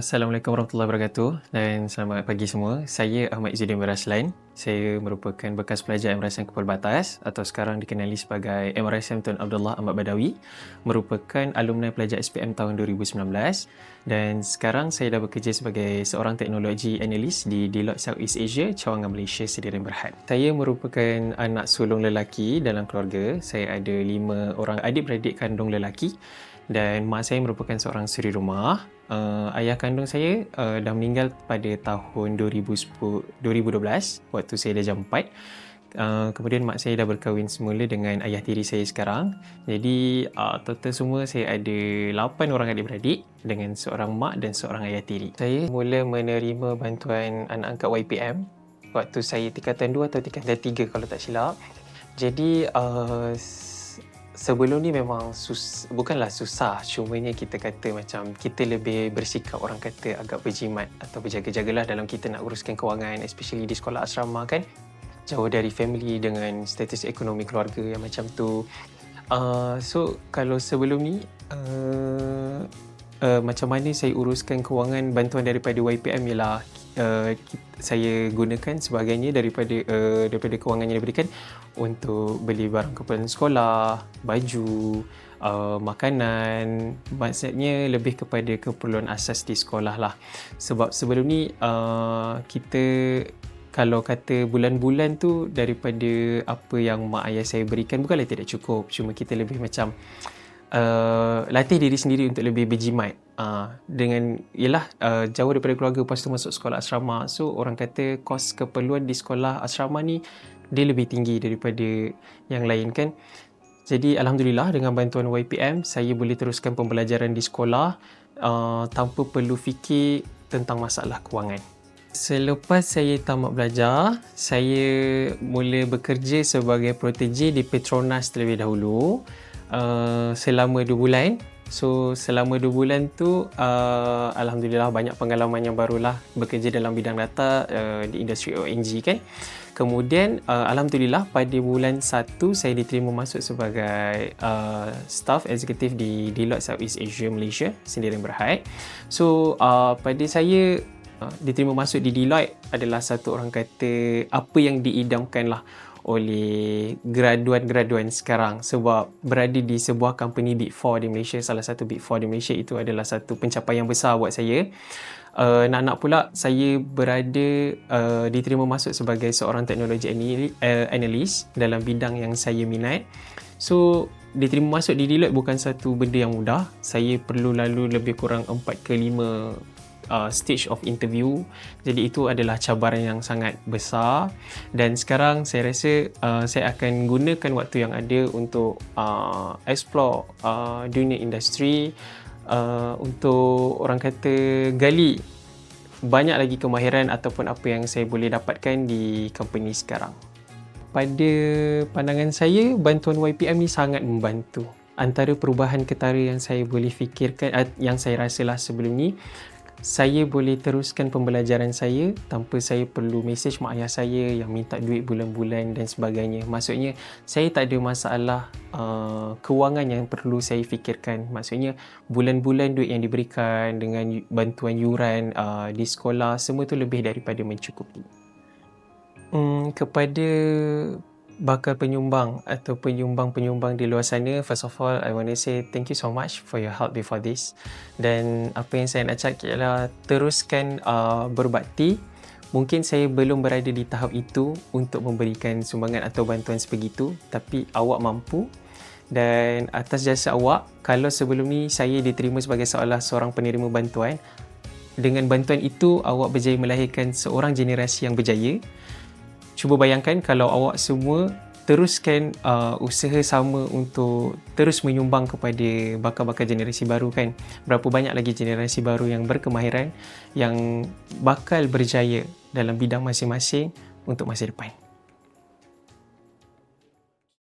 Assalamualaikum warahmatullahi wabarakatuh dan selamat pagi semua. Saya Ahmad Izzuddin Beraslan. Saya merupakan bekas pelajar MRSM Kepala Batas atau sekarang dikenali sebagai MRSM Tun Abdullah Ahmad Badawi, merupakan alumni pelajar SPM tahun 2019 dan sekarang saya dah bekerja sebagai seorang teknologi analis di Deloitte Southeast Asia, cawangan Malaysia, Sdn Bhd. Saya merupakan anak sulung lelaki dalam keluarga. Saya ada 5 orang adik-beradik kandung lelaki dan mak saya merupakan seorang suri rumah. Ayah kandung saya dah meninggal pada tahun 2012 waktu saya dah jam 4. Kemudian mak saya dah berkahwin semula dengan ayah tiri saya sekarang. Jadi total semua saya ada 8 orang adik-beradik dengan seorang mak dan seorang ayah tiri. Saya mula menerima bantuan anak angkat YPM waktu saya tingkatan 2 atau tingkatan 3 kalau tak silap. Jadi sebelum ni memang bukanlah susah, cumanya kita kata macam kita lebih bersikap orang kata agak berjimat atau berjaga-jagalah dalam kita nak uruskan kewangan, especially di sekolah asrama kan, jauh dari family dengan status ekonomi keluarga yang macam tu. So kalau sebelum ni macam mana saya uruskan kewangan bantuan daripada YPM ialah saya gunakan sebagainya daripada kewangan yang diberikan untuk beli barang keperluan sekolah, baju, makanan, maksudnya lebih kepada keperluan asas di sekolah lah. Sebab sebelum ni kita kalau kata bulan-bulan tu daripada apa yang mak ayah saya berikan bukanlah tidak cukup, cuma kita lebih macam latih diri sendiri untuk lebih berjimat dengan jauh daripada keluarga, lepas tu masuk sekolah asrama. So orang kata kos keperluan di sekolah asrama ni dia lebih tinggi daripada yang lain kan. Jadi Alhamdulillah dengan bantuan YPM saya boleh teruskan pembelajaran di sekolah tanpa perlu fikir tentang masalah kewangan. Selepas saya tamat belajar, saya mula bekerja sebagai protege di Petronas terlebih dahulu selama 2 bulan. So selama 2 bulan tu Alhamdulillah banyak pengalaman yang barulah bekerja dalam bidang data di industri ONG kan. Kemudian Alhamdulillah pada bulan 1 saya diterima masuk sebagai staff eksekutif di Deloitte Southeast Asia Malaysia, Sdn Bhd. So pada saya diterima masuk di Deloitte adalah satu orang kata apa yang diidamkan lah oleh graduan-graduan sekarang, sebab berada di sebuah company Big 4 di Malaysia, salah satu Big 4 di Malaysia, itu adalah satu pencapaian besar buat saya. Nak pula saya diterima masuk sebagai seorang teknologi analis dalam bidang yang saya minat. So diterima masuk di Deloitte bukan satu benda yang mudah. Saya perlu lalu lebih kurang 4 ke 5 stage of interview. Jadi itu adalah cabaran yang sangat besar dan sekarang saya rasa saya akan gunakan waktu yang ada untuk explore dunia industri, untuk orang kata gali banyak lagi kemahiran ataupun apa yang saya boleh dapatkan di company sekarang. Pada pandangan saya, bantuan YPM ni sangat membantu. Antara perubahan ketara yang saya boleh fikirkan, yang saya rasalah sebelum ni, saya boleh teruskan pembelajaran saya tanpa saya perlu mesej mak ayah saya yang minta duit bulan-bulan dan sebagainya. Maksudnya saya tak ada masalah kewangan yang perlu saya fikirkan. Maksudnya bulan-bulan duit yang diberikan dengan bantuan yuran di sekolah, semua tu lebih daripada mencukupi. Kepada bakal penyumbang atau penyumbang-penyumbang di luar sana, first of all I want to say thank you so much for your help before this. Dan apa yang saya nak cakap ialah teruskan berbakti. Mungkin saya belum berada di tahap itu untuk memberikan sumbangan atau bantuan sebegitu, tapi awak mampu. Dan atas jasa awak, kalau sebelum ni saya diterima sebagai seorang penerima bantuan, dengan bantuan itu awak berjaya melahirkan seorang generasi yang berjaya. Cuba bayangkan kalau awak semua teruskan usaha sama untuk terus menyumbang kepada bakal-bakal generasi baru kan. Berapa banyak lagi generasi baru yang berkemahiran, yang bakal berjaya dalam bidang masing-masing untuk masa depan.